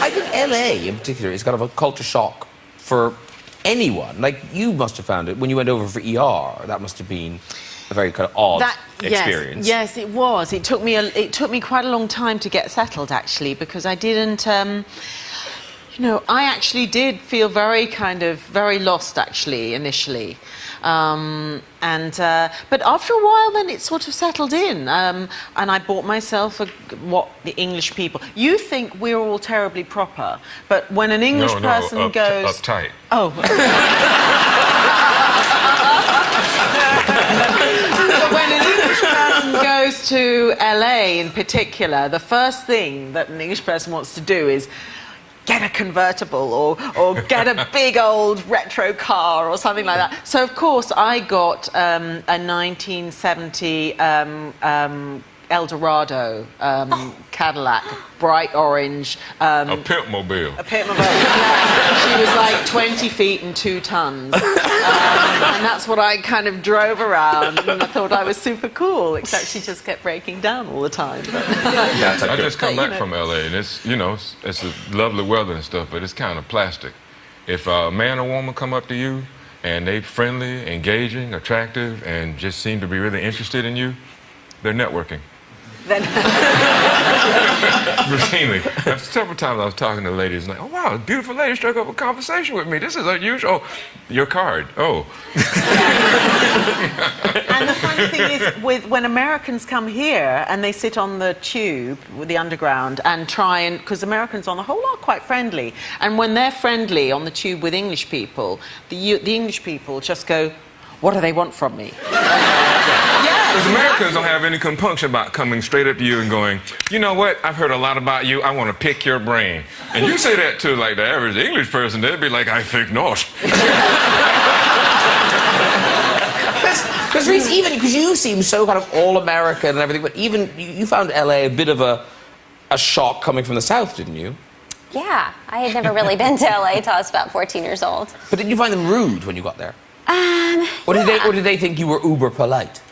I think LA in particular is kind of a culture shock for anyone. Like, you must have found it when you went over for ER. That must have been a very kind of odd experience. Yes, it was. It took me quite a long time to get settled, actually, because I didn't. You know, I actually did feel very lost, actually, initially. But after a while, then it sort of settled in. And I bought myself what the English people... You think we're all terribly proper, but when an English person goes... uptight. Oh. When an English person goes to LA in particular, the first thing that an English person wants to do is get a convertible or get a big old retro car or something like that. So, of course, I got a 1970 Eldorado Cadillac, bright orange. A Pitmobile. A Pitmobile. She was like 20 feet and 2 tons. And that's what I kind of drove around, and I thought I was super cool, except she just kept breaking down all the time. I just come back from LA, and it's, you know, it's a lovely weather and stuff, but it's kind of plastic. If a man or woman come up to you and they friendly, engaging, attractive, and just seem to be really interested in you, they're networking. Routinely. Several times I was talking to ladies like, oh wow, a beautiful lady struck up a conversation with me. This is unusual. Oh, your card. Oh. And the funny thing is, when Americans come here and they sit on the tube with the underground and try and, because Americans on the whole are quite friendly, and when they're friendly on the tube with English people, the English people just go, what do they want from me? Because Americans don't have any compunction about coming straight up to you and going, you know what, I've heard a lot about you, I want to pick your brain. And you say that to, like, the average English person, they'd be like, I think not. Because Reece, even because you seem so kind of all-American and everything, but even you found LA a bit of a shock coming from the South, didn't you? Yeah, I had never really been to LA until I was about 14 years old. But did you find them rude when you got there? Or did they think you were uber polite?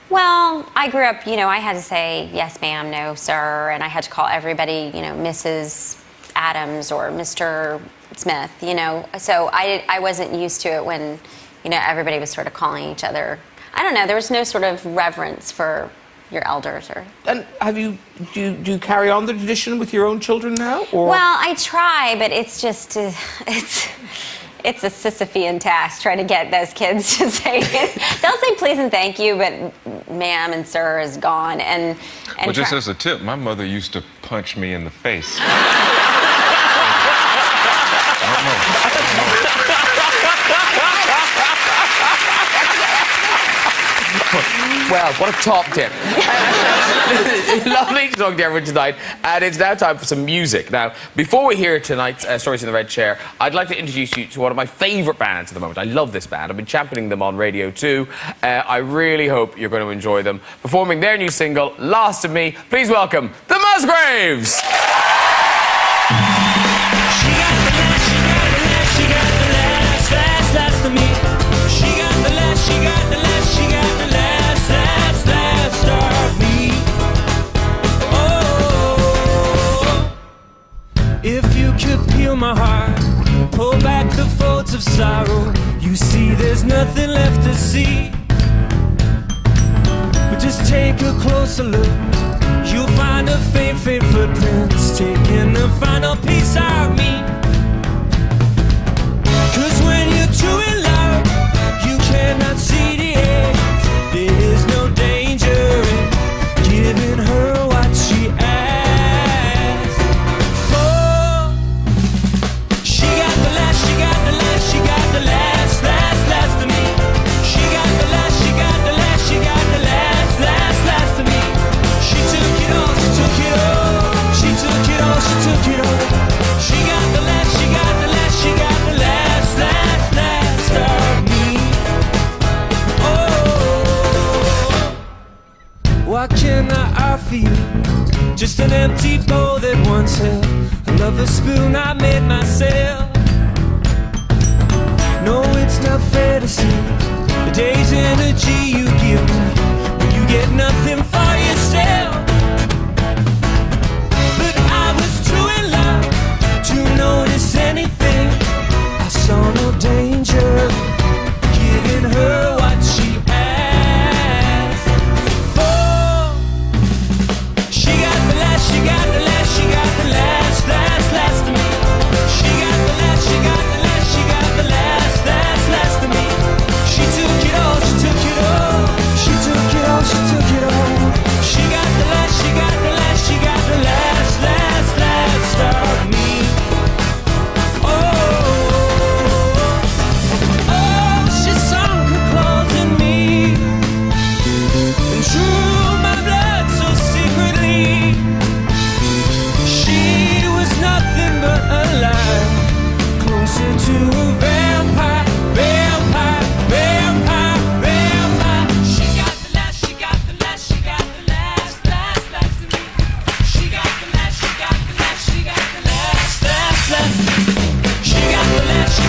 Well, I grew up, you know, I had to say yes, ma'am, no, sir, and I had to call everybody, you know, Mrs. Adams or Mr. Smith, you know. So I wasn't used to it when, you know, everybody was sort of calling each other. I don't know, there was no sort of reverence for your elders or... And do you carry on the tradition with your own children now? Or? Well, I try, but it's just, it's a Sisyphean task trying to get those kids to say it. They'll say please and thank you, but ma'am and sir is gone. And well, just as a tip, my mother used to punch me in the face. I don't know. Well, what a top tip. Lovely to talk to everyone tonight. And it's now time for some music. Now, before we hear tonight's Stories in the Red Chair, I'd like to introduce you to one of my favourite bands at the moment. I love this band. I've been championing them on radio too. I really hope you're going to enjoy them. Performing their new single, Lost in Me, please welcome the Musgraves! If you could peel my heart, pull back the folds of sorrow, you see there's nothing left to see. But just take a closer look, you'll find a faint, faint footprints taking the final piece of me. 'Cause when you're too in love, you cannot see the edge. There is no danger in giving her what she asks. What can I offer you? Just an empty bowl that once held a lover's spoon I made myself. No, it's not fair to see the day's energy you give me when you get nothing for yourself. But I was too in love to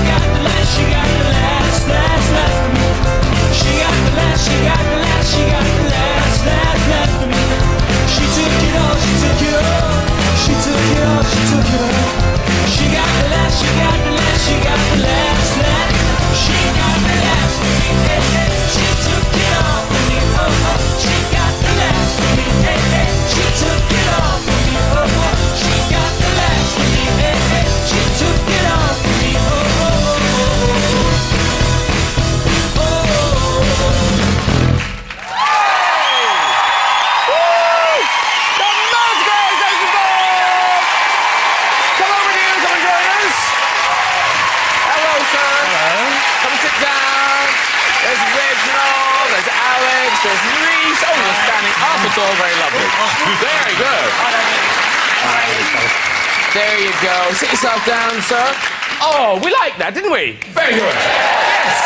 got the last, she got the last for me. She got the last, she got the last, she got the last for me. She took it all, she took it all. She took it all, she took it all. She got the last, she got the last, she got the last. She got the last for me, hey, hey. She took it all for me, oh, oh. She got the last for me, hey, hey. She took it all for me, oh, oh. She got the last for me, hey, hey. She took it all for me, oh, oh, oh, oh, oh. The Musgraves, everybody! Come over to you, come and join us. Hello, sir. Hello. Come sit down. There's Reginald, there's Alex, there's Reece. Oh, you're standing up. It's all very lovely. Very good. There you go. Sit yourself down, sir. Oh, we liked that, didn't we? Very good. Yes.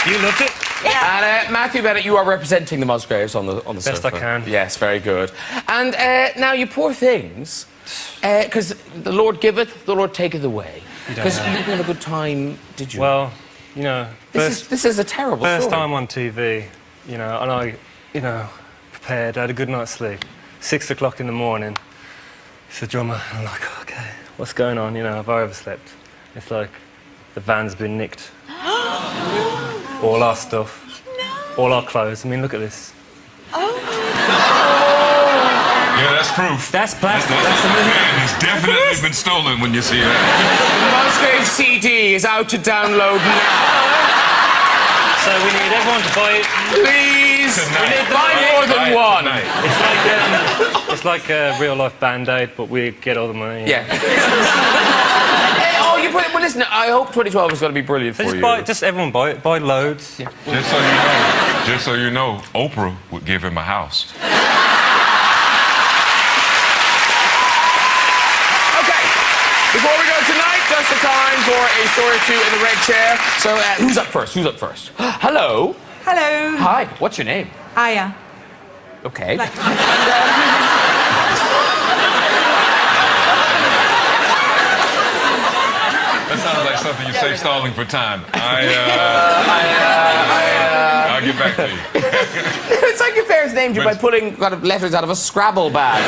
You loved it? And Matthew Bennett, you are representing the Musgraves on the Best sofa. I can. Yes, very good. And now, you poor things, because the Lord giveth, the Lord taketh away. Because you didn't have a good time, did you? Well, you know, this is a terrible first story. time on TV, you know, and I, you know, prepared, I had a good night's sleep. 6 o'clock in the morning, it's the drummer, I'm like, okay, what's going on, you know, have I overslept? It's like, the van's been nicked. All our stuff, all our clothes, I mean, look at this. Yeah, that's proof. That's plastic. That's the man has definitely been stolen when you see that. The Musgraves CD is out to download now. So we need everyone to buy it. Please, Tonight. we need buy more than one. It's like a real-life Band-Aid, but we get all the money. Yeah. Oh, you put it. Well, listen. I hope 2012 is going to be brilliant for you. Just everyone buy it. Buy loads. Yeah. Just so you know, Oprah would give him a house. Okay. Before we go tonight, just the time for a story or two in the red chair. So, who's up first? Who's up first? Hello. Hello. Hi. What's your name? Aya. Okay. That sounds like something you say stalling for time. I'll get back to you. It's like your parents named you by pulling kind of letters out of a Scrabble bag.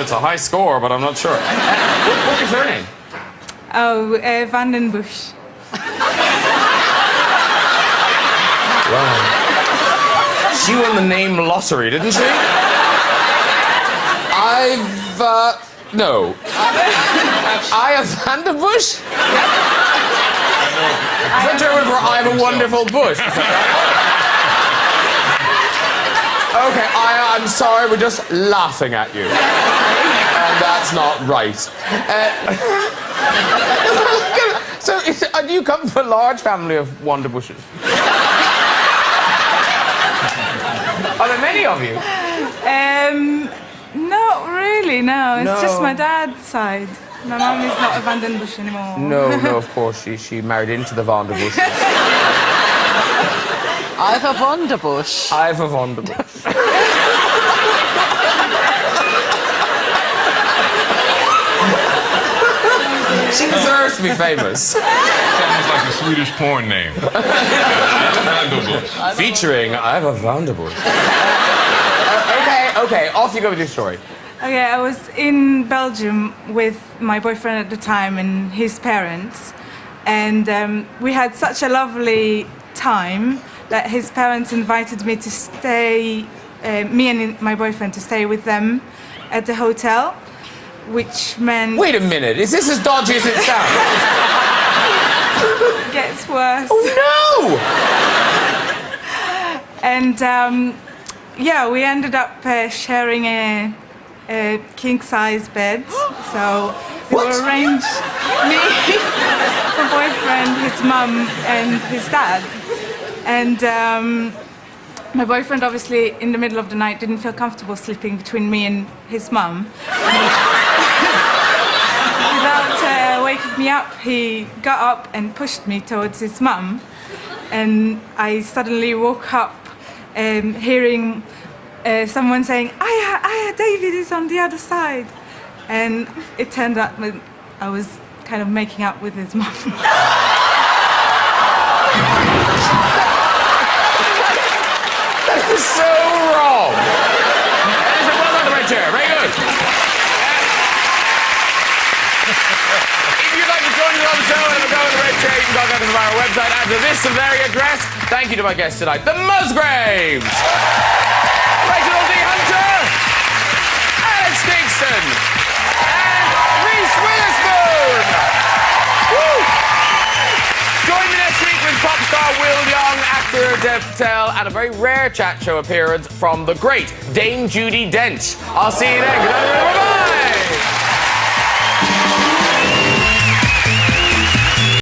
It's a high score, but I'm not sure. What's your surname? Oh, Vandenbush. Wow. She won the name lottery, didn't she? No. Aya Vandenbush? Is that German for I have a wonderful bush? Okay, Aya, I'm sorry, we're just laughing at you. And that's not right. So, do you come from a large family of Wanderbushes? Are there many of you? Not really, no. It's just my dad's side. My mum is not a Vandenbush anymore. No, of course, she married into the Vanderbush. I've a Wonderbush. I've a Vanderbush. She deserves to be famous. Sounds like a Swedish porn name. Featuring I have a Vanderbush. Okay, off you go with your story. Okay, I was in Belgium with my boyfriend at the time and his parents, and we had such a lovely time that his parents invited me to stay, me and my boyfriend to stay with them at the hotel, which meant... Wait a minute, is this as dodgy as it sounds? It gets worse. Oh no! And yeah, we ended up sharing a king-size bed. So we arranged me, my boyfriend, his mum, and his dad. And my boyfriend, obviously, in the middle of the night, didn't feel comfortable sleeping between me and his mum. Without waking me up, he got up and pushed me towards his mum. And I suddenly woke up hearing someone saying, Aya, David is on the other side. And it turned out I was kind of making out with his mum. That is so wrong. Listen, well done, the red chair. Very good. If you'd like to join us on the show and have a go in the red chair, you can contact us on our website and to this very address. Thank you to my guests tonight, the Musgraves, Reginald D Hunter, Alex Kingston, and Reece Witherspoon. Woo! Join me next week with pop star Will Young, actor Dev Patel, and a very rare chat show appearance from the great Dame Judi Dench. I'll see you then. Good night, everyone.